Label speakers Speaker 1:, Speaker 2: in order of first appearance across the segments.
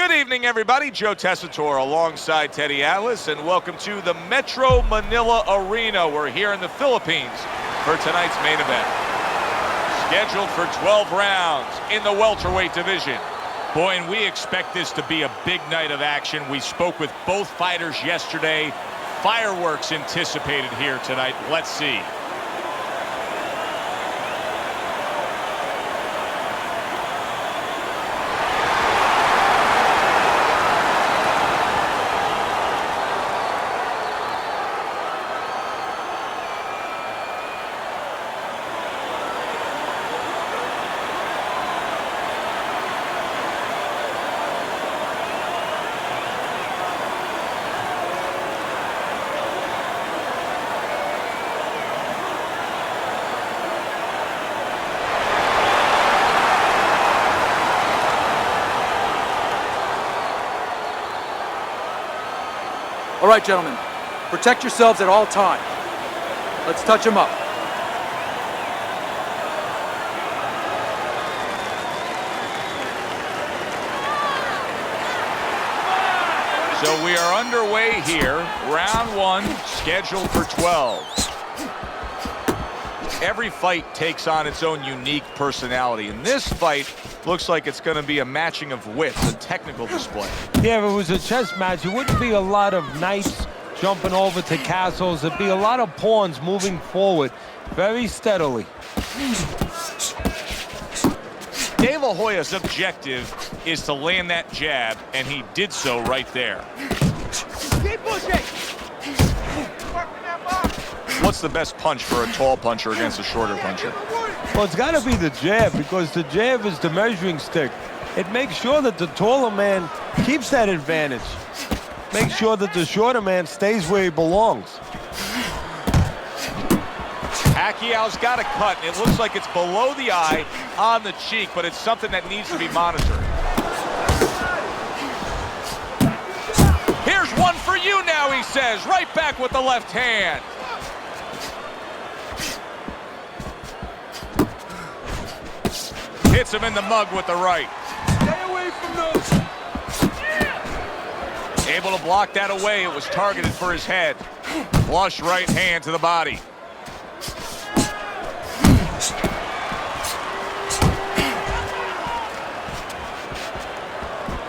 Speaker 1: Good evening, everybody. Joe Tessitore alongside Teddy Atlas, and welcome to the Metro Manila Arena. We're here in the Philippines for tonight's main event. Scheduled for 12 rounds in the welterweight division. Boy, and we expect this to be a big night of action. We spoke with both fighters yesterday. Fireworks anticipated here tonight. Let's see.
Speaker 2: All right, gentlemen, protect yourselves at all times. Let's touch them up.
Speaker 1: So we are underway here. Round one, scheduled for 12. Every fight takes on its own unique personality, and this fight looks like it's going to be a matching of wits, a technical display.
Speaker 3: Yeah, if it was a chess match, it wouldn't be a lot of knights jumping over to castles. It'd be a lot of pawns moving forward very steadily.
Speaker 1: Dave Hoya's objective is to land that jab, and he did so right there.
Speaker 4: Keep pushing.
Speaker 1: What's the best punch for a tall puncher against a shorter puncher?
Speaker 3: Well, it's got to be the jab, because the jab is the measuring stick. It makes sure that the taller man keeps that advantage. Makes sure that the shorter man stays where he belongs.
Speaker 1: Pacquiao's got a cut, and it looks like it's below the eye on the cheek, but it's something that needs to be monitored. Here's one for you now, he says, right back with the left hand. Hits him in the mug with the right.
Speaker 4: Stay away from those.
Speaker 1: Able to block that away. It was targeted for his head. Flush right hand to the body.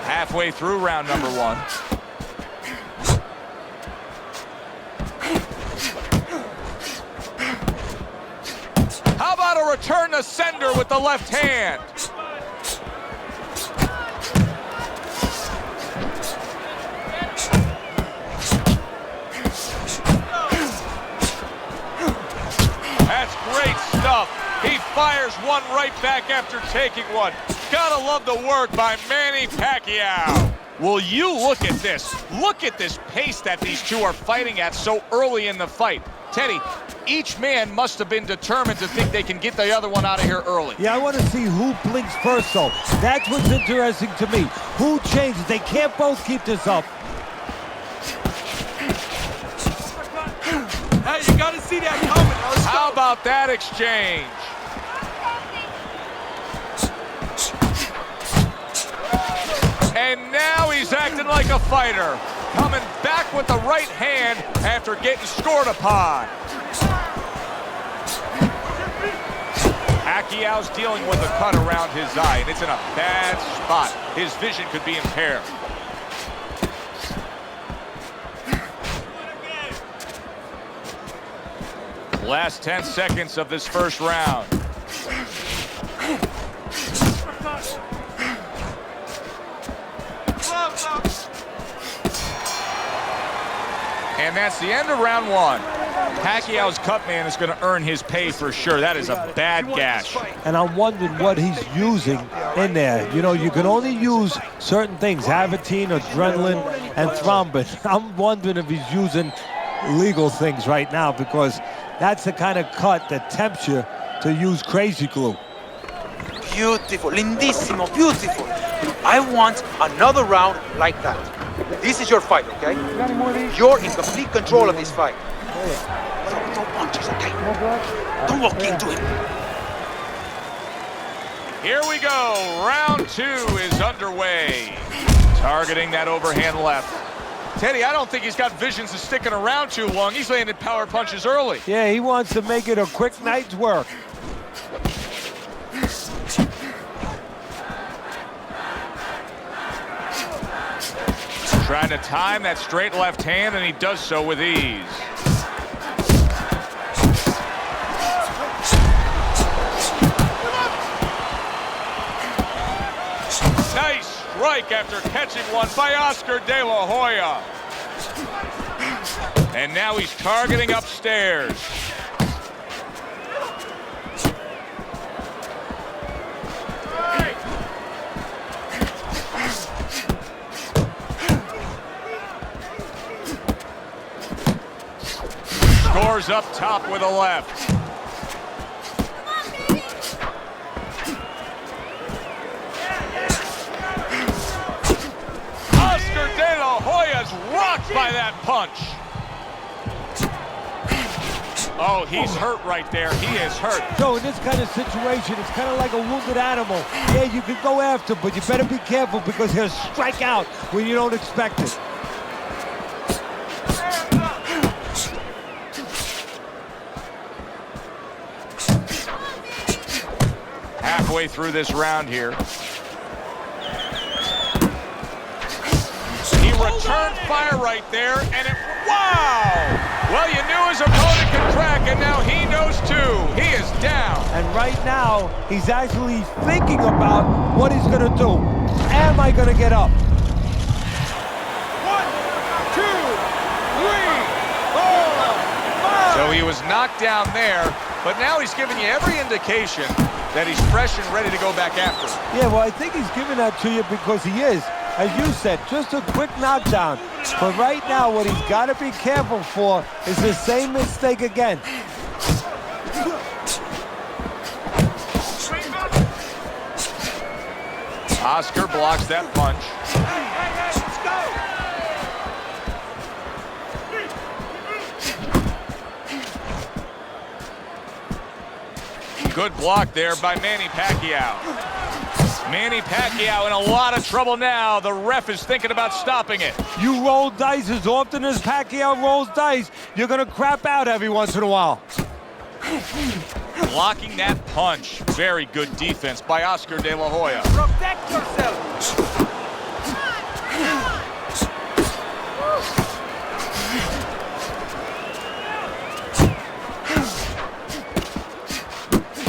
Speaker 1: Halfway through round number one. How about a return to sender with the left hand? That's great stuff. He fires one right back after taking one. Gotta love the work by Manny Pacquiao. Will you look at this? Look at this pace that these two are fighting at so early in the fight. Teddy, each man must have been determined to think they can get the other one out of here early.
Speaker 3: Yeah, I want to see who blinks first, though. That's what's interesting to me. Who changes? They can't both keep this up.
Speaker 4: Hey, you gotta see that coming.
Speaker 1: How about that exchange? And now he's acting like a fighter. Coming back with the right hand after getting scored upon. Pacquiao's dealing with a cut around his eye, and it's in a bad spot. His vision could be impaired. Last 10 seconds of this first round. And that's the end of round one. Pacquiao's cut man is going to earn his pay for sure. That is a bad gash.
Speaker 3: And I'm wondering what he's using in there. You know, you can only use certain things, Avitine, adrenaline, and thrombin. I'm wondering if he's using legal things right now, because that's the kind of cut that tempts you to use crazy glue.
Speaker 2: Beautiful, lindissimo, beautiful. I want another round like that. This is your fight, okay? You're in complete control of this fight. Throw punches, okay? Don't walk into it.
Speaker 1: Here we go. Round two is underway. Targeting that overhand left. Teddy, I don't think he's got visions of sticking around too long. He's landed power punches early.
Speaker 3: Yeah, he wants to make it a quick night's work.
Speaker 1: Trying to time that straight left hand, and he does so with ease. Nice strike after catching one by Oscar De La Hoya. And now he's targeting upstairs. Scores up top with a left. Oscar De La Hoya's rocked by that punch. Oh, he's hurt right there. He is hurt.
Speaker 3: So in this kind of situation, it's kind of like a wounded animal. Yeah, you can go after, but you better be careful because he'll strike out when you don't expect it.
Speaker 1: Halfway through this round here. He returned fire right there, and it, wow! Well, you knew his opponent could crack, and now he knows too. He is down.
Speaker 3: And right now, he's actually thinking about what he's gonna do. Am I gonna get up?
Speaker 4: 1, 2, 3, 4, 5.
Speaker 1: So he was knocked down there, but now he's giving you every indication that he's fresh and ready to go back after it.
Speaker 3: Yeah, well, I think he's giving that to you because he is, as you said, just a quick knockdown. But right now, what he's got to be careful for is the same mistake again.
Speaker 1: Oscar blocks that punch. Good block there by Manny Pacquiao. Manny Pacquiao in a lot of trouble now. The ref is thinking about stopping it.
Speaker 3: You roll dice as often as Pacquiao rolls dice, you're going to crap out every once in a while.
Speaker 1: Blocking that punch. Very good defense by Oscar De La Hoya.
Speaker 4: Protect yourself.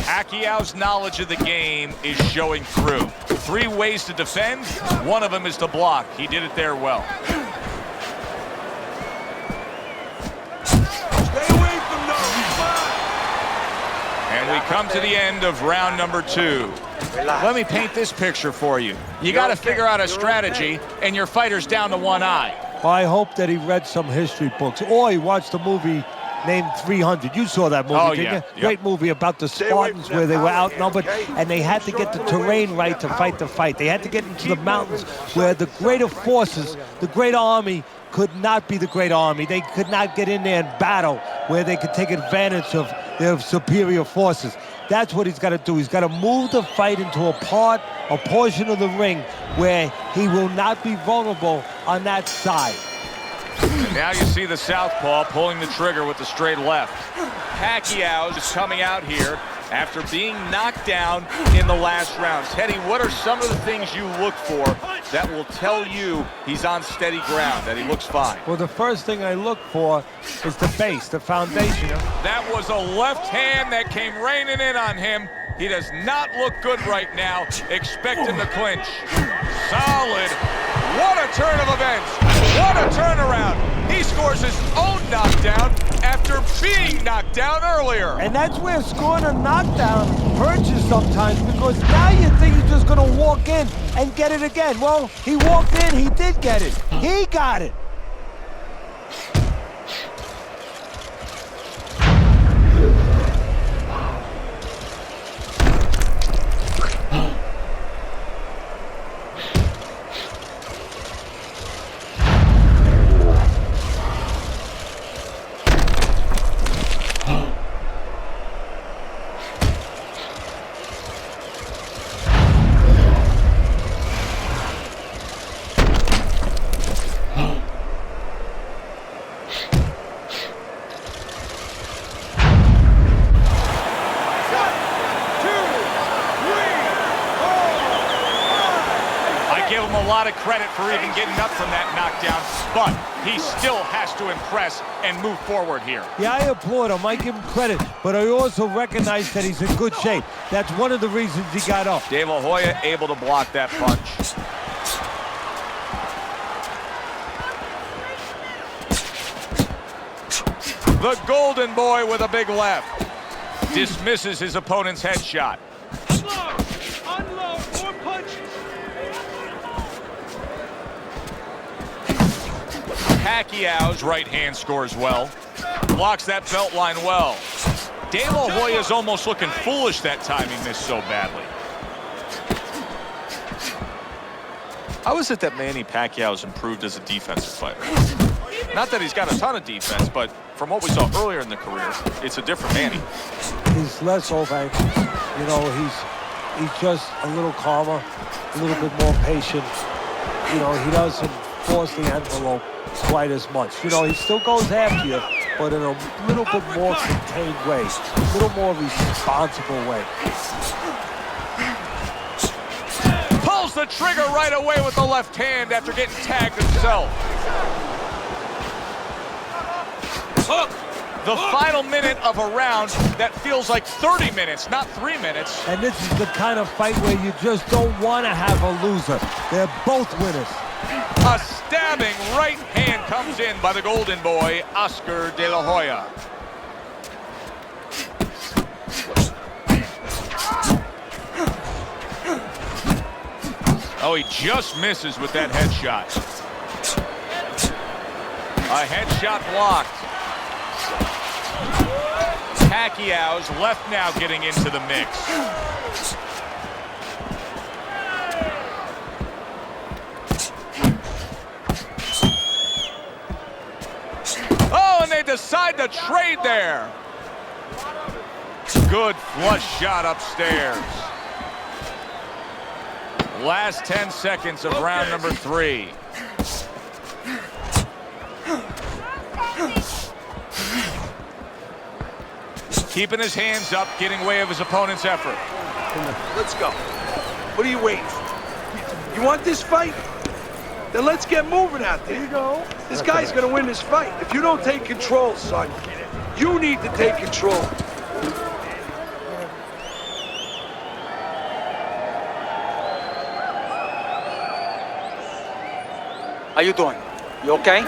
Speaker 1: Pacquiao's knowledge of the game is showing through. 3 ways to defend. One of them is to block. He did it there well.
Speaker 4: Stay away from those.
Speaker 1: And we come to the end of round number 2. Let me paint this picture for you. You got to figure out a strategy, and your fighter's down to one eye.
Speaker 3: Well, I hope that he read some history books or he watched a movie named 300. You saw that movie,
Speaker 1: Oh,
Speaker 3: didn't
Speaker 1: yeah.
Speaker 3: you?
Speaker 1: Yep.
Speaker 3: Great movie about the Spartans where they were outnumbered and they had to get the terrain right to fight the fight. They had to get into the mountains where the greater forces, the great army, could not be the great army. They could not get in there and battle where they could take advantage of their superior forces. That's what he's got to do. He's got to move the fight into a portion of the ring where he will not be vulnerable on that side.
Speaker 1: And now you see the southpaw pulling the trigger with the straight left. Pacquiao is coming out here after being knocked down in the last round. Teddy, what are some of the things you look for that will tell you he's on steady ground, that he looks fine?
Speaker 3: Well, the first thing I look for is the base, the foundation.
Speaker 1: That was a left hand that came raining in on him. He does not look good right now. Expect him to clinch. Solid. What a turn of events. What a turnaround. He scores his own knockdown after being knocked down earlier.
Speaker 3: And that's where scoring a knockdown hurts you sometimes because now you think you're just going to walk in and get it again. Well, he walked in, he did get it. He got it.
Speaker 1: give him a lot of credit for even getting up from that knockdown, but he still has to impress and move forward here.
Speaker 3: Yeah, I applaud him. I give him credit, but I also recognize that he's in good shape. That's one of the reasons he got up.
Speaker 1: De La Hoya able to block that punch. The Golden Boy with a big left. Dismisses his opponent's headshot.
Speaker 4: Unload, more punches.
Speaker 1: Pacquiao's right hand scores well. Blocks that belt line well. De La Hoya's almost looking foolish that time he missed so badly. How is it that Manny Pacquiao's improved as a defensive fighter? Not that he's got a ton of defense, but from what we saw earlier in the career, it's a different Manny.
Speaker 3: He's less over-anxious. You know, he's just a little calmer, a little bit more patient. You know, he doesn't force the envelope quite as much. You know, he still goes after you, but in a little bit more contained way, a little more responsible way.
Speaker 1: Pulls the trigger right away with the left hand after getting tagged himself. The final minute of a round that feels like 30 minutes, not 3 minutes.
Speaker 3: And this is the kind of fight where you just don't want to have a loser. They're both winners.
Speaker 1: A stabbing right hand comes in by the Golden Boy, Oscar De La Hoya. Oh, he just misses with that headshot. A headshot blocked. Pacquiao's left now getting into the mix. Oh, and they decide to trade there. Good flush shot upstairs. Last 10 seconds of round number 3. Keeping his hands up, getting way of his opponent's effort.
Speaker 4: Let's go. What are you waiting for? You want this fight? Then let's get moving out there. Here you go. This guy's gonna win this fight. If you don't take control, son, you need to take control.
Speaker 2: How you doing? You okay?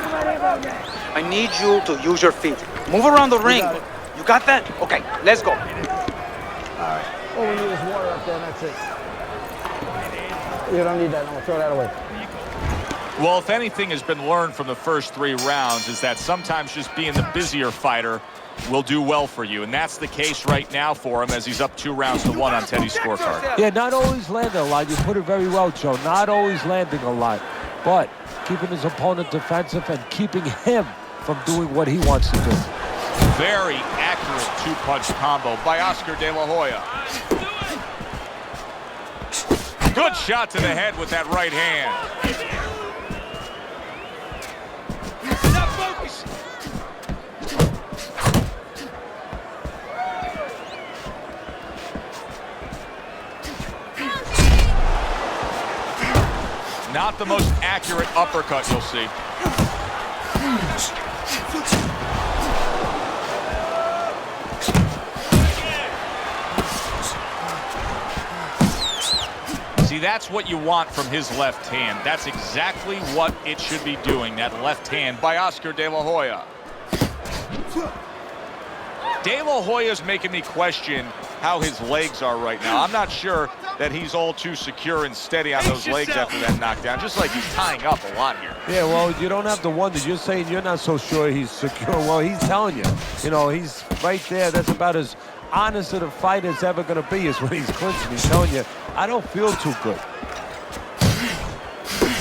Speaker 2: I need you to use your feet. Move around the ring. You got that? Okay, let's go.
Speaker 5: All right. All we need is water up there, and that's it. You don't need that. No, throw that away.
Speaker 1: Well, if anything has been learned from the first 3 rounds is that sometimes just being the busier fighter will do well for you. And that's the case right now for him as he's up 2-1 on Teddy's scorecard.
Speaker 3: Yeah, not always landing a lot. You put it very well, Joe. Not always landing a lot, but keeping his opponent defensive and keeping him from doing what he wants to do.
Speaker 1: Very accurate 2-punch combo by Oscar De La Hoya. Good shot to the head with that right hand.
Speaker 4: Now focus.
Speaker 1: Not the most accurate uppercut you'll see. See, that's what you want from his left hand. That's exactly what it should be doing, that left hand by Oscar De La Hoya. De La Hoya's making me question how his legs are right now. I'm not sure that he's all too secure and steady on those legs after that knockdown, just like he's tying up a lot here.
Speaker 3: Yeah, well, you don't have to wonder. You're saying you're not so sure he's secure. Well, he's telling you. You know, he's right there. That's about as honest of a fight as ever going to be is when he's clinching. He's telling you, I don't feel too good.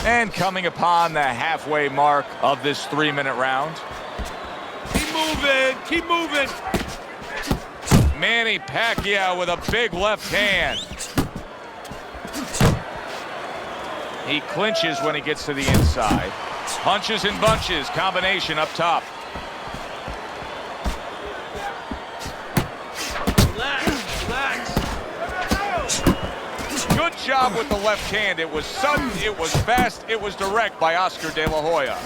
Speaker 1: And coming upon the halfway mark of this 3-minute round.
Speaker 4: Keep moving. Keep moving.
Speaker 1: Manny Pacquiao with a big left hand. He clinches when he gets to the inside. Punches and bunches, combination up top.
Speaker 4: Relax, relax.
Speaker 1: Good job with the left hand. It was sudden, it was fast, it was direct by Oscar De La Hoya.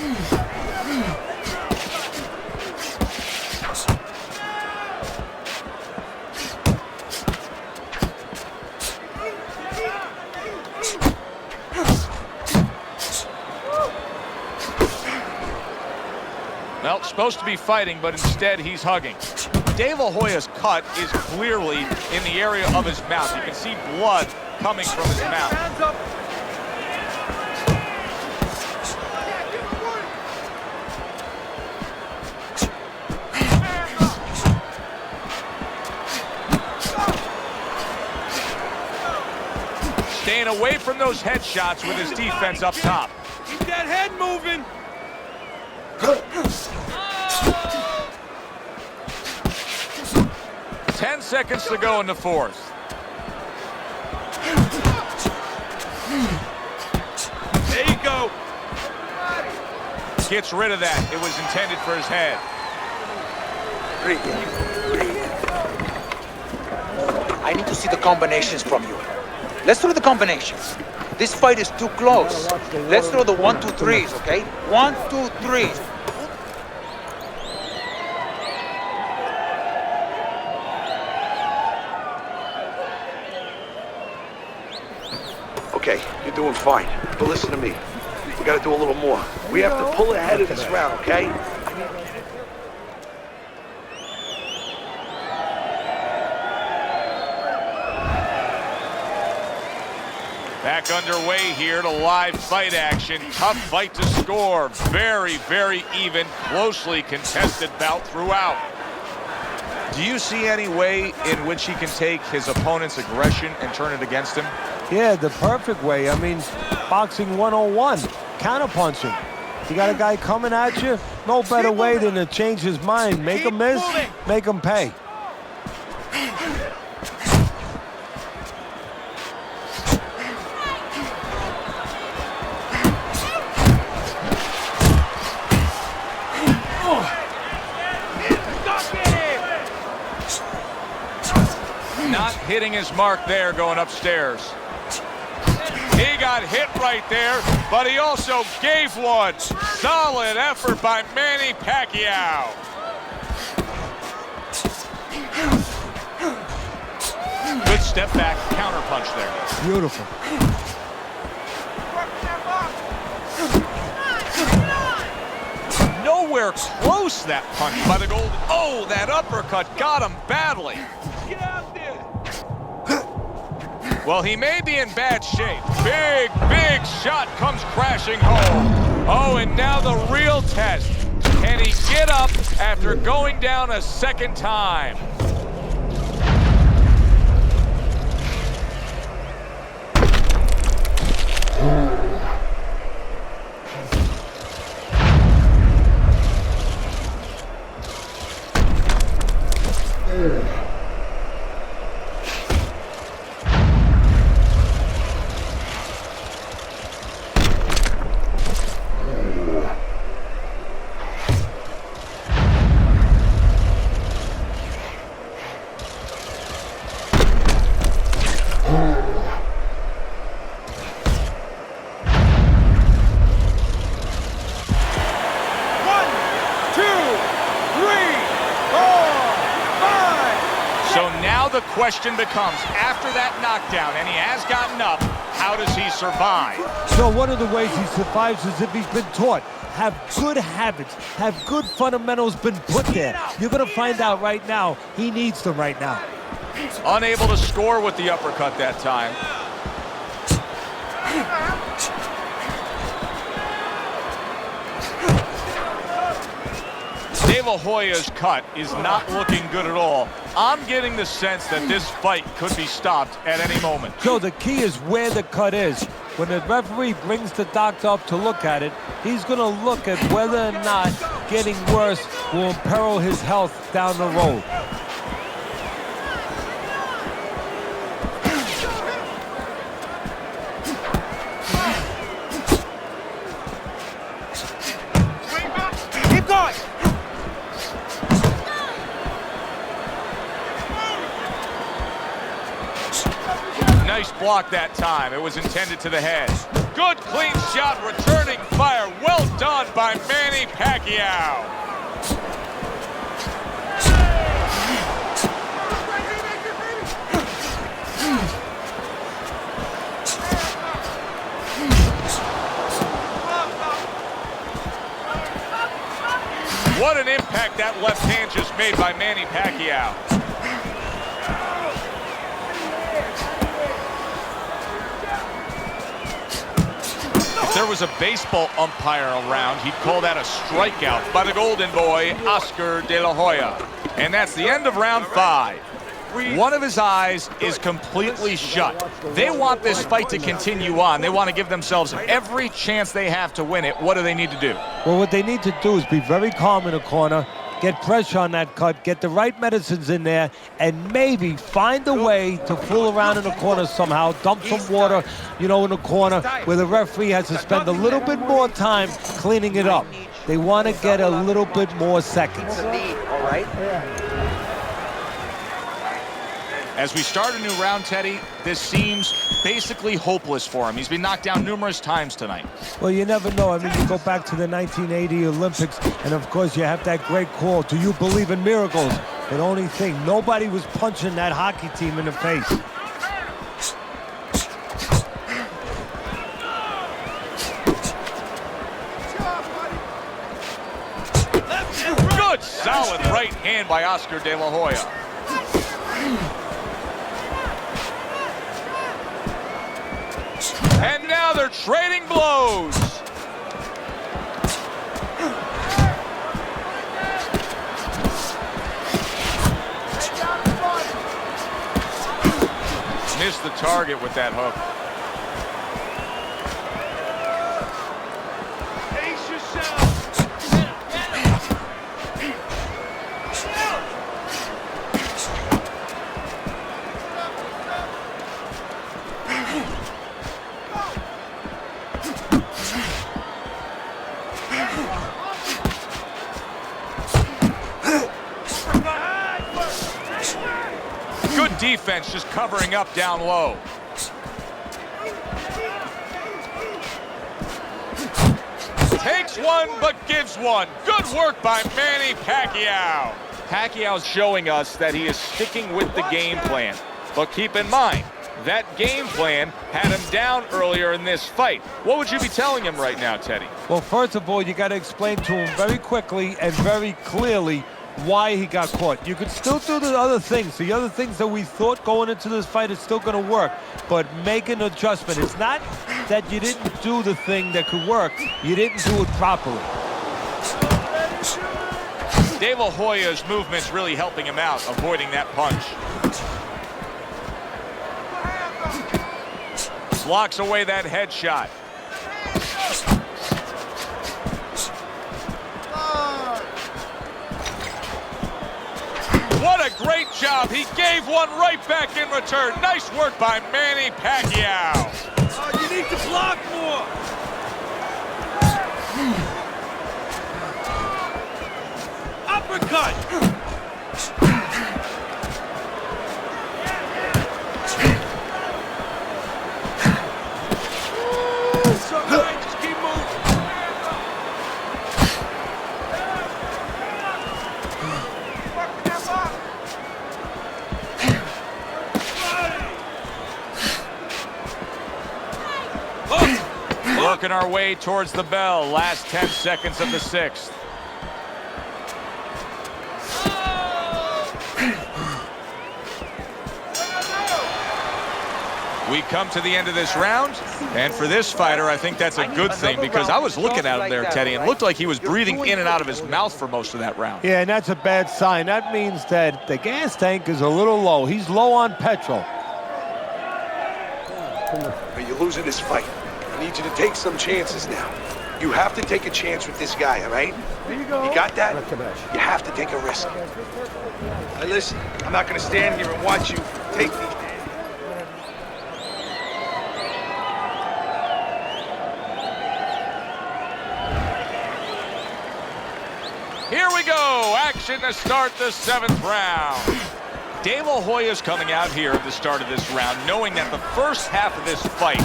Speaker 1: Well, supposed to be fighting, but instead he's hugging. De La Hoya's cut is clearly in the area of his mouth. You can see blood coming from his mouth. Staying away from those headshots with his defense up top.
Speaker 4: Keep that head moving.
Speaker 1: 10 seconds to go in the fourth.
Speaker 4: There you go.
Speaker 1: Gets rid of that. It was intended for his head.
Speaker 2: I need to see the combinations from you. Let's throw the combinations. This fight is too close. Let's throw the 1, 2, 3s, okay? 1, 2, 3s.
Speaker 4: Okay, you're doing fine. But listen to me. We gotta do a little more. We have to pull ahead of this round, okay?
Speaker 1: Back underway here to live fight action. Tough fight to score. Very, very even, closely contested bout throughout. Do you see any way in which he can take his opponent's aggression and turn it against him?
Speaker 3: Yeah, the perfect way. I mean, boxing 101, counterpunching. You got a guy coming at you, no better way than to change his mind. Make him miss, make him pay.
Speaker 1: Not hitting his mark there going upstairs. He got hit right there, but he also gave one. Solid effort by Manny Pacquiao. Good step back, counter punch there.
Speaker 3: Beautiful.
Speaker 1: Nowhere close that punch by the Golden. Oh, that uppercut got him badly.
Speaker 4: Get out there.
Speaker 1: Well, he may be in bad shape. Big, big shot comes crashing home. Oh, and now the real test. Can he get up after going down a second time? The question becomes, after that knockdown, and he has gotten up, how does he survive?
Speaker 3: So one of the ways he survives is if he's been taught. Have good habits, have good fundamentals been put there. You're going to find out right now, he needs them right now.
Speaker 1: Unable to score with the uppercut that time. De La Hoya's cut is not looking good at all. I'm getting the sense that this fight could be stopped at any moment.
Speaker 3: So the key is where the cut is. When the referee brings the doctor up to look at it, he's going to look at whether or not getting worse will imperil his health down the road.
Speaker 2: Keep going.
Speaker 1: Nice block that time. It was intended to the head. Good clean shot, returning fire. Well done by Manny Pacquiao. What an impact that left hand just made by Manny Pacquiao. If there was a baseball umpire around, he'd call that a strikeout by the golden boy, Oscar De La Hoya. And that's the end of round 5. One of his eyes is completely shut. They want this fight to continue on. They want to give themselves every chance they have to win it. What do they need to do?
Speaker 3: Well, what they need to do is be very calm in the corner, get pressure on that cut, get the right medicines in there, and maybe find a way to fool around in the corner somehow, dump some water, you know, in the corner where the referee has to spend a little bit more time cleaning it up. They want to get a little bit more seconds.
Speaker 2: All right?
Speaker 1: As we start a new round, Teddy, this seems basically hopeless for him. He's been knocked down numerous times tonight.
Speaker 3: Well, you never know. I mean, you go back to the 1980 Olympics, and of course you have that great call, "Do you believe in miracles?" But only thing, nobody was punching that hockey team in the face.
Speaker 1: Good, solid right hand by Oscar De La Hoya. And now they're trading blows. Missed the target with that hook.
Speaker 4: Pace yourself.
Speaker 1: Good defense, just covering up down low. Takes one, but gives one. Good work by Manny Pacquiao. Pacquiao's showing us that he is sticking with the game plan. But keep in mind, that game plan had him down earlier in this fight. What would you be telling him right now, Teddy?
Speaker 3: Well, first of all, you got to explain to him very quickly and very clearly why he got caught. You could still do the other things. The other things that we thought going into this fight is still going to work, but make an adjustment. It's not that you didn't do the thing that could work. You didn't do it properly.
Speaker 1: De La Hoya's movement's really helping him out, avoiding that punch. Blocks away that headshot. What a great job. He gave one right back in return. Nice work by Manny Pacquiao.
Speaker 4: Oh, you need to block more. Uppercut. It's all right. Just keep moving.
Speaker 1: Working our way towards the bell. Last 10 seconds of the 6th. We come to the end of this round, and for this fighter, I think that's a good thing, because I was looking at him there, Teddy, and it looked like he was breathing in and out of his mouth for most of that round.
Speaker 3: Yeah, and that's a bad sign. That means that the gas tank is a little low. He's low on petrol.
Speaker 4: You're losing this fight. I need you to take some chances now. You have to take a chance with this guy, all right? You got that? You have to take a risk. Hey, listen, I'm not going to stand here and watch you take these.
Speaker 1: Here we go. Action to start the 7th round. De La Hoya's coming out here at the start of this round, knowing that the first half of this fight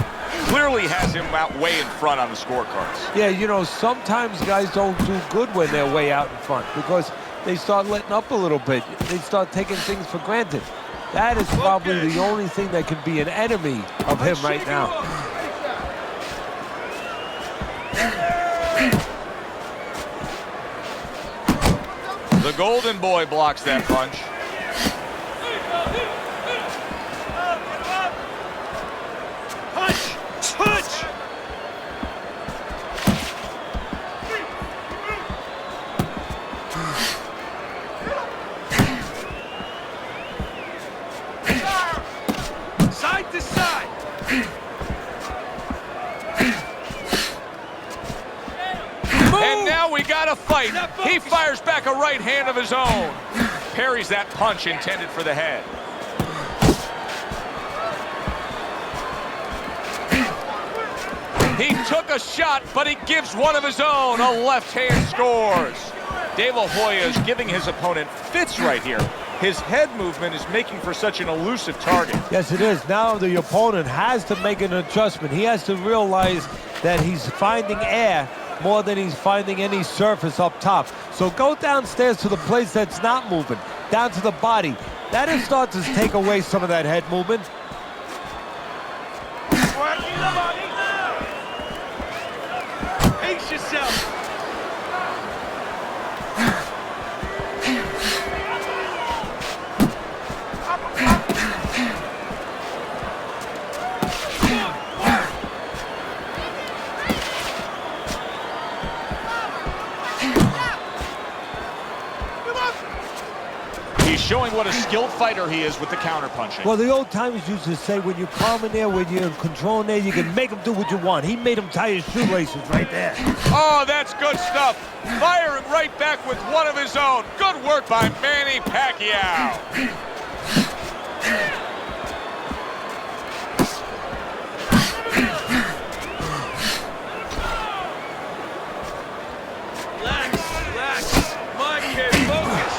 Speaker 1: clearly has him out way in front on the scorecards.
Speaker 3: Yeah, you know, sometimes guys don't do good when they're way out in front because they start letting up a little bit. They start taking things for granted. That is probably the only thing that can be an enemy of him right now.
Speaker 1: The Golden Boy blocks that punch.
Speaker 4: Side to side.
Speaker 1: And now we got a fight. He fires back a right hand of his own. Parries that punch intended for the head. He took a shot, but he gives one of his own. A left hand scores. De La Hoya is giving his opponent fits right here. His head movement is making for such an elusive target.
Speaker 3: Yes, it is. Now the opponent has to make an adjustment. He has to realize that he's finding air more than he's finding any surface up top. So go downstairs to the place that's not moving, down to the body. That'll start to take away some of that head movement.
Speaker 4: Pace yourself.
Speaker 1: He's showing what a skilled fighter he is with the counterpunching.
Speaker 3: Well, the old timers used to say when you're calm in there, when you're in control in there, you can make him do what you want. He made him tie his shoelaces right there.
Speaker 1: Oh, that's good stuff. Firing right back with one of his own. Good work by Manny Pacquiao.
Speaker 4: Relax. My kid, focus.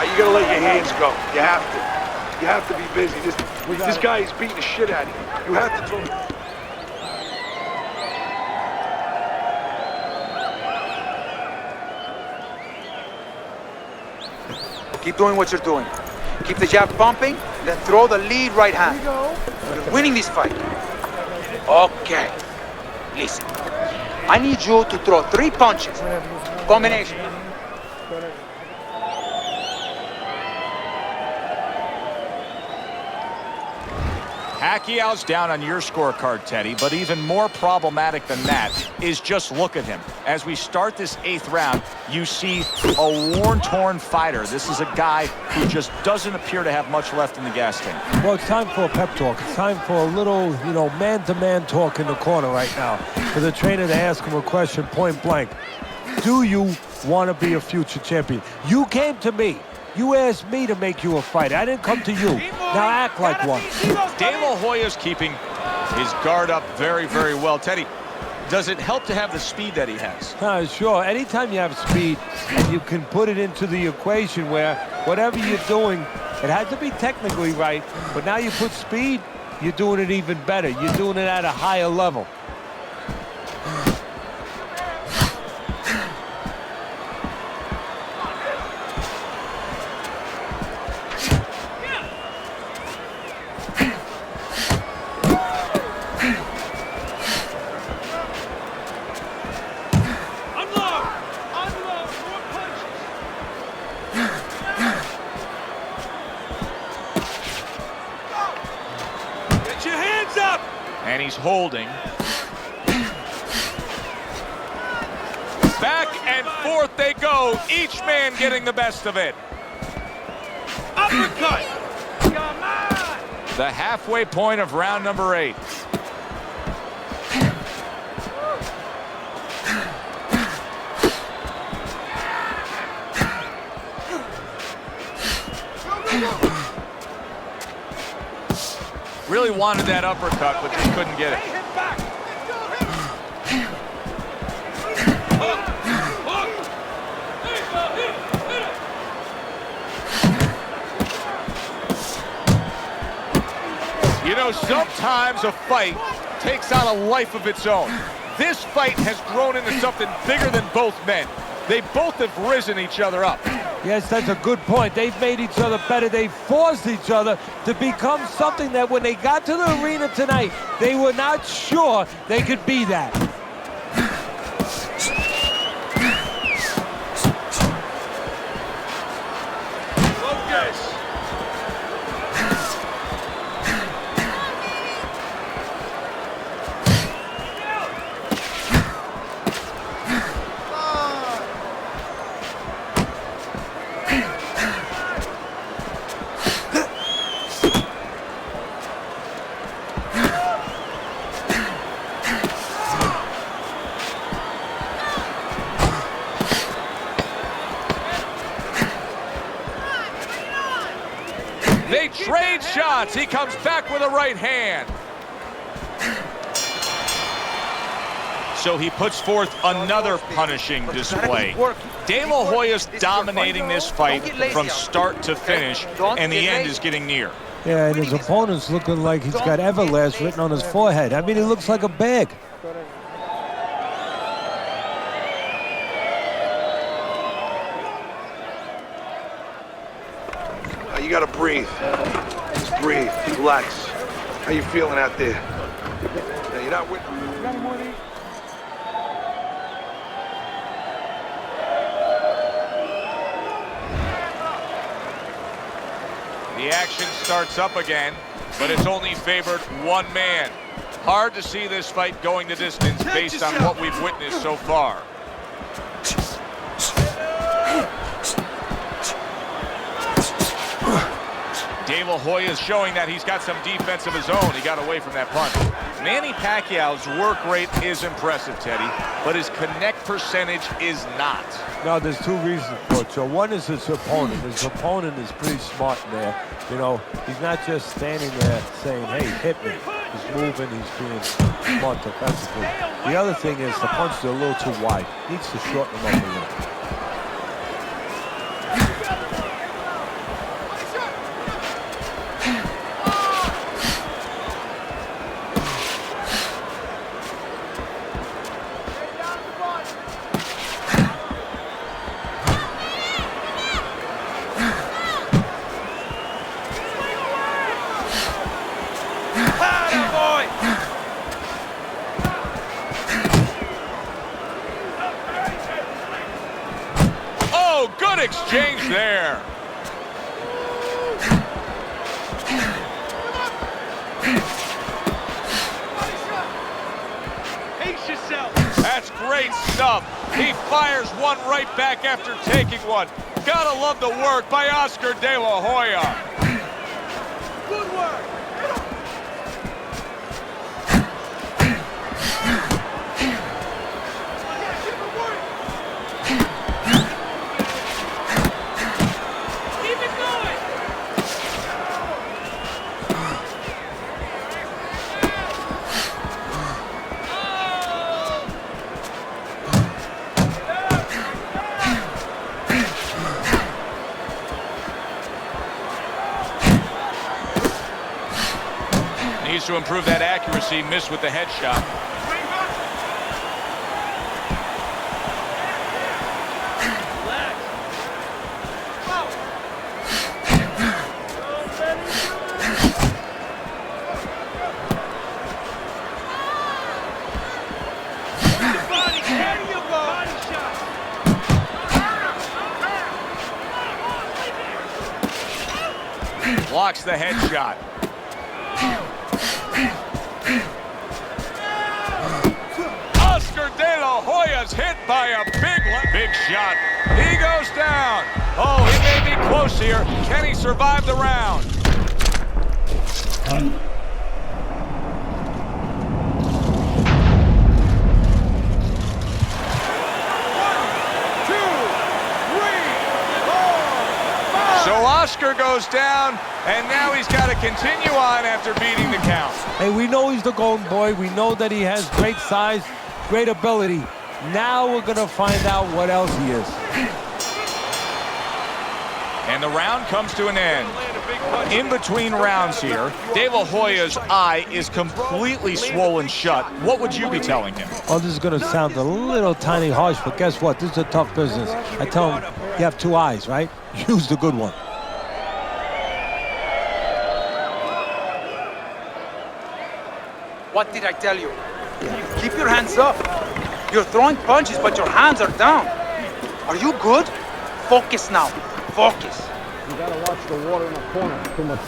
Speaker 4: You gotta let your hands go. You have to. You have to be busy. This guy is beating the shit out of you. You have to throw.
Speaker 2: Keep doing what you're doing. Keep the jab pumping, then throw the lead right hand. You're winning this fight. Okay. Listen. I need you to throw 3 punches. Combination.
Speaker 1: Pacquiao's down on your scorecard, Teddy, but even more problematic than that is just look at him. As we start this 8th round, you see a worn-torn fighter. This is a guy who just doesn't appear to have much left in the gas tank.
Speaker 3: Well, it's time for a pep talk. It's time for a little, man-to-man talk in the corner right now. For the trainer to ask him a question point blank. Do you want to be a future champion? You came to me. You asked me to make you a fighter. I didn't come to you. Now act like one.
Speaker 1: De La Hoya's keeping his guard up very, very well. Teddy, does it help to have the speed that he has?
Speaker 3: Sure. Anytime you have speed, and you can put it into the equation where whatever you're doing, it has to be technically right, but now you put speed, you're doing it even better. You're doing it at a higher level.
Speaker 1: And he's holding. Back and forth they go, each man getting the best of it.
Speaker 4: Uppercut! Come on!
Speaker 1: The halfway point of round number 8. Really wanted that uppercut, but just couldn't get it. You know, sometimes a fight takes on a life of its own. This fight has grown into something bigger than both men. They both have risen each other up.
Speaker 3: Yes, that's a good point. They've made each other better. They forced each other to become something that when they got to the arena tonight, they were not sure they could be that.
Speaker 4: Focus!
Speaker 1: They trade shots. He comes back with a right hand. So he puts forth another punishing display. De La Hoya's dominating this fight from start to finish, and the end is getting near.
Speaker 3: Yeah, and his opponent's looking like he's got Everlast written on his forehead. I mean, he looks like a bag.
Speaker 4: You gotta breathe. Just breathe. Relax. How you feeling out there? Now, you're not with...
Speaker 1: The action starts up again, but it's only favored one man. Hard to see this fight going the distance based on what we've witnessed so far. De La Hoya is showing that he's got some defense of his own. He got away from that punch. Manny Pacquiao's work rate is impressive, Teddy, but his connect percentage is not.
Speaker 3: Now, there's two reasons for it. So one is his opponent. His opponent is pretty smart in there. You know, he's not just standing there saying, hey, hit me. He's moving, he's being smart defensively. The other thing is the punches are a little too wide. Needs to shorten them up a little.
Speaker 1: Good exchange there.
Speaker 4: Pace yourself.
Speaker 1: That's great stuff. He fires one right back after taking one. Gotta love the work by Oscar De La Hoya.
Speaker 4: Good work.
Speaker 1: Needs to improve that accuracy. Missed with the headshot. Blocks the headshot. Oscar De La Hoya's hit by a big shot. He goes down. Oh, he may be close here. Can he survive the round? So Oscar goes down, and now he's got to continue on after beating the count.
Speaker 3: Hey, we know he's the golden boy. We know that he has great size, great ability. Now we're going to find out what else he is.
Speaker 1: And the round comes to an end. In between rounds here, De La Hoya's eye is completely swollen shut. What would you be telling him?
Speaker 3: Oh, this is going to sound a little tiny harsh, but guess what? This is a tough business. I tell him, you have two eyes, right? Use the good one.
Speaker 2: What did I tell you? Keep your hands up. You're throwing punches, but your hands are down. Are you good? Focus now. Focus.
Speaker 5: You gotta watch the water in the corner. Too much.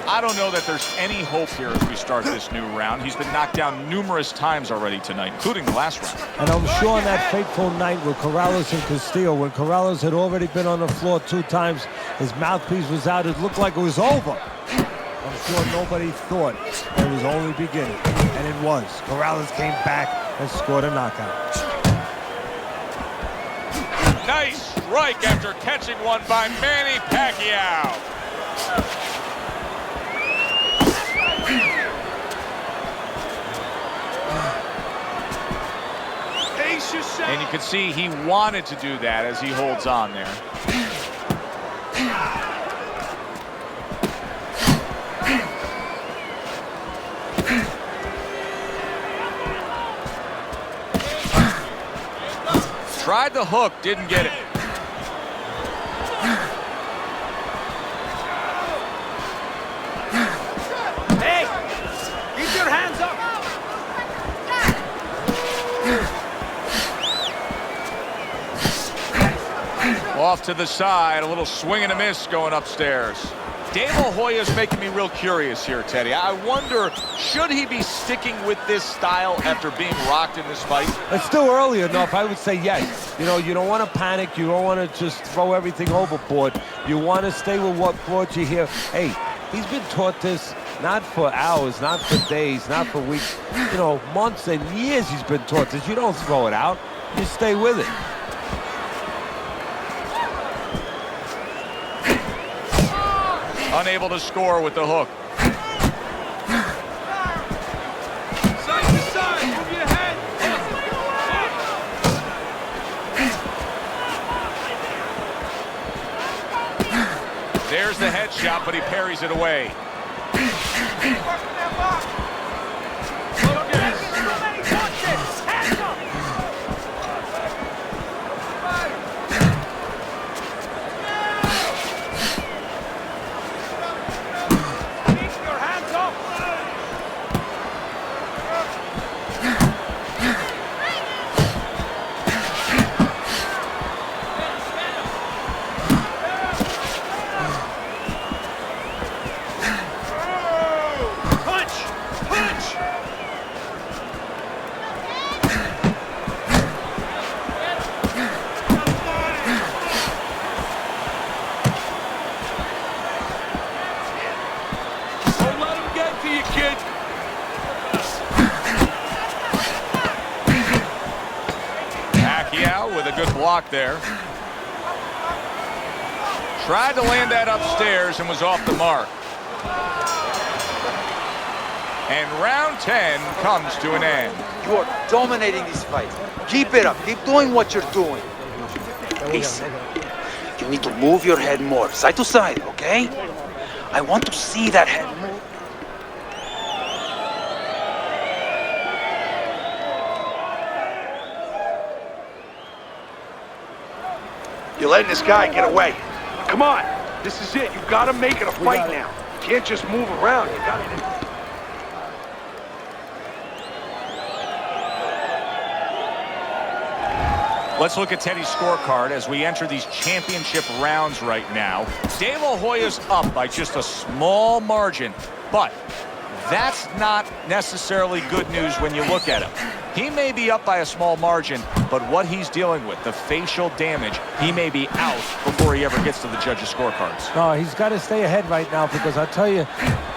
Speaker 1: I don't know that there's any hope here as we start this new round. He's been knocked down numerous times already tonight, including the last round.
Speaker 3: And I'm sure on that fateful night with Corrales and Castillo, when Corrales had already been on the floor 2 times, his mouthpiece was out, it looked like it was over. I'm sure nobody thought it was only beginning, and it was. Corrales came back and scored a knockout.
Speaker 1: Nice strike after catching one by Manny Pacquiao. And you can see he wanted to do that as he holds on there. Tried the hook, didn't get it.
Speaker 2: Hey, keep your hands up.
Speaker 1: Off to the side, a little swing and a miss going upstairs. De La Hoya's making me real curious here, Teddy. I wonder, should he be sticking with this style after being rocked in this fight?
Speaker 3: It's still early enough. I would say yes. You know, you don't want to panic. You don't want to just throw everything overboard. You want to stay with what brought you here. Hey, he's been taught this not for hours, not for days, not for weeks. You know, months and years he's been taught this. You don't throw it out. You stay with it.
Speaker 1: Unable to score with the hook.
Speaker 4: Side to side, move your head.
Speaker 1: There's the headshot, but he parries it away. With a good block there. Tried to land that upstairs and was off the mark. And round 10 comes to an end.
Speaker 2: You are dominating this fight. Keep it up. Keep doing what you're doing. Listen, you need to move your head more, side to side, okay? I want to see that head move.
Speaker 4: You're letting this guy get away. Come on, this is it. You gotta make it a fight now. You can't just move around. You gotta.
Speaker 1: Let's look at Teddy's scorecard as we enter these championship rounds right now. De La Hoya's up by just a small margin, but That's not necessarily good news when you look at him. He may be up by a small margin, but what he's dealing with, the facial damage, he may be out before he ever gets to the judges' scorecards.
Speaker 3: No, he's got to stay ahead right now, because I'll tell you,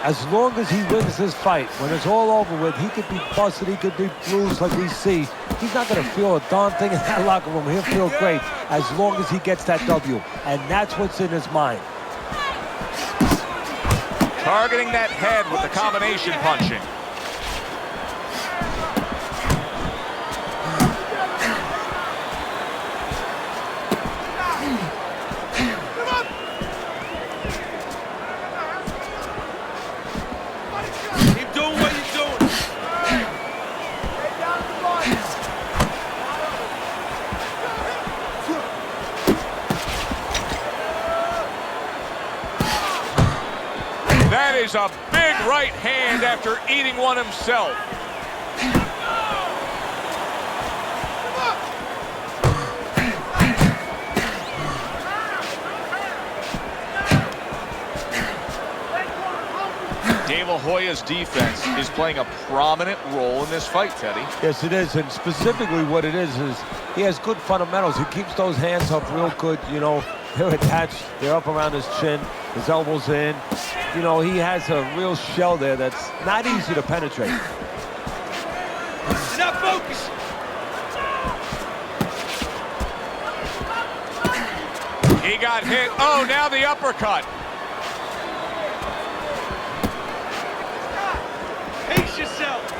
Speaker 3: as long as he wins this fight, when it's all over with, he could be busted, he could be bruised like we see. He's not going to feel a darn thing in that locker room. He'll feel great as long as he gets that W, and that's what's in his mind.
Speaker 1: Targeting that head with the combination punching.
Speaker 4: Keep doing what you're doing.
Speaker 1: That is a big right hand after eating one himself. De La Hoya's defense is playing a prominent role in this fight, Teddy.
Speaker 3: Yes, it is, and specifically what it is he has good fundamentals. He keeps those hands up real good, you know. They're attached, they're up around his chin, his elbows in. You know, he has a real shell there that's not easy to penetrate.
Speaker 4: You're not focused.
Speaker 1: He got hit. Oh, now the uppercut.
Speaker 4: Pace yourself.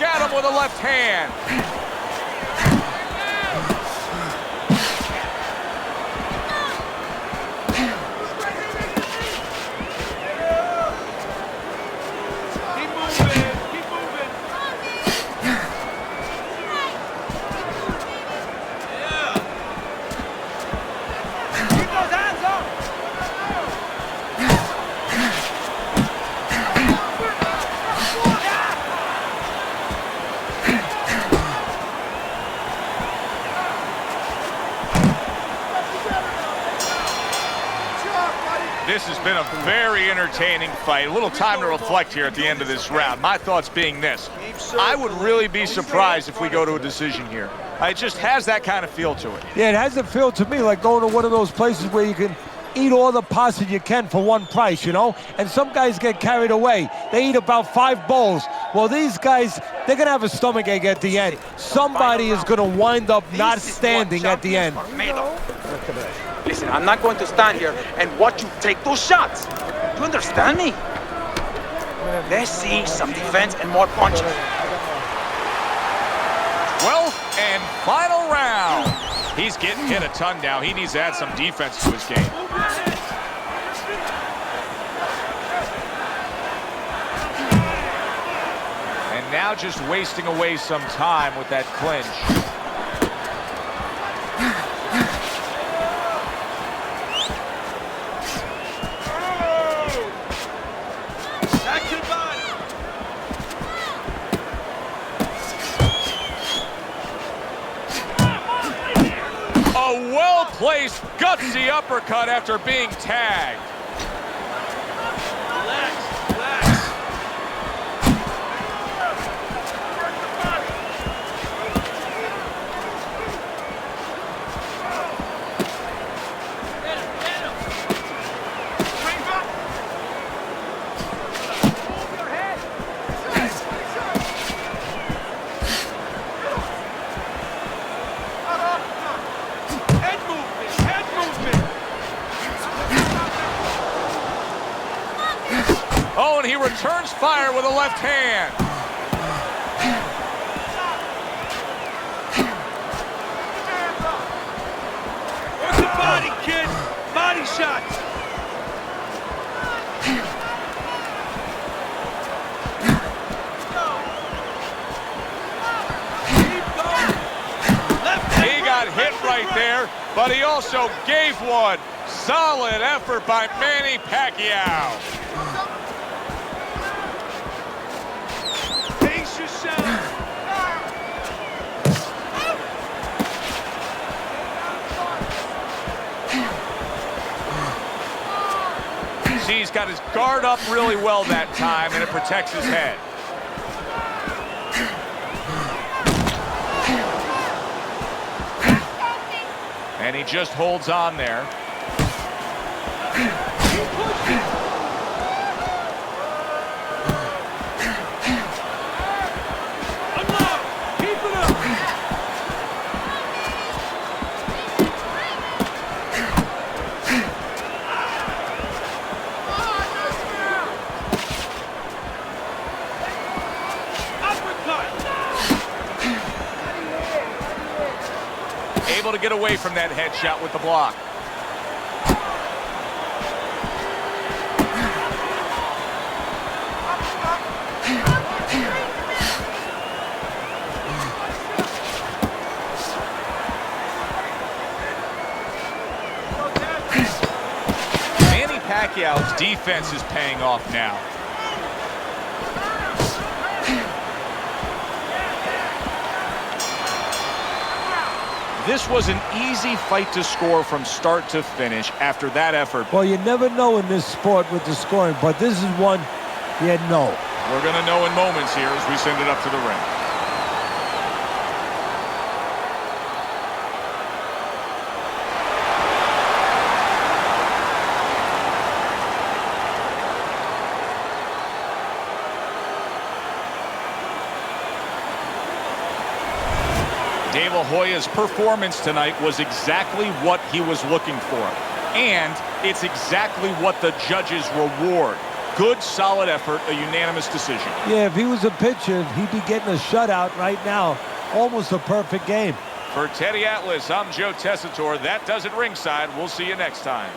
Speaker 1: At him with a left hand.
Speaker 4: Keep moving. Keep moving. Yeah. Keep those hands up.
Speaker 1: This has been a very entertaining fight. A little time to reflect here at the end of this round. My thoughts being this: I would really be surprised if we go to a decision here. It just has that kind of feel to it.
Speaker 3: Yeah, it has a feel to me like going to one of those places where you can eat all the pasta you can for one price, you know? And some guys get carried away. They eat about 5 bowls. Well, these guys, they're going to have a stomach ache at the end. Somebody is going to wind up not standing at the end.
Speaker 2: Listen, I'm not going to stand here and watch you take those shots. Do you understand me? Let's see some defense and more punches.
Speaker 1: 12th and final round. He's getting hit a ton now. He needs to add some defense to his game. And now just wasting away some time with that clinch. Well-placed, gutsy uppercut after being tagged.
Speaker 4: Relax, relax.
Speaker 1: Oh, and he returns fire with a left hand.
Speaker 4: Where's the body, kid? Body shots.
Speaker 1: but he also gave one. Solid effort by Manny Pacquiao.
Speaker 4: Pace yourself.
Speaker 1: See, he's got his guard up really well that time, and it protects his head. And he just holds on there.
Speaker 4: Keep it up.
Speaker 1: Able to get away from that headshot with the block. Manny Pacquiao's defense is paying off now. This was an easy fight to score from start to finish after that effort.
Speaker 3: Well, you never know in this sport with the scoring, but this is one you know.
Speaker 1: We're going to know in moments here as we send it up to the ring. Hoya's performance tonight was exactly what he was looking for. And it's exactly what the judges reward. Good, solid effort, a unanimous decision.
Speaker 3: Yeah, if he was a pitcher, he'd be getting a shutout right now. Almost a perfect game.
Speaker 1: For Teddy Atlas, I'm Joe Tessitore. That does it ringside. We'll see you next time.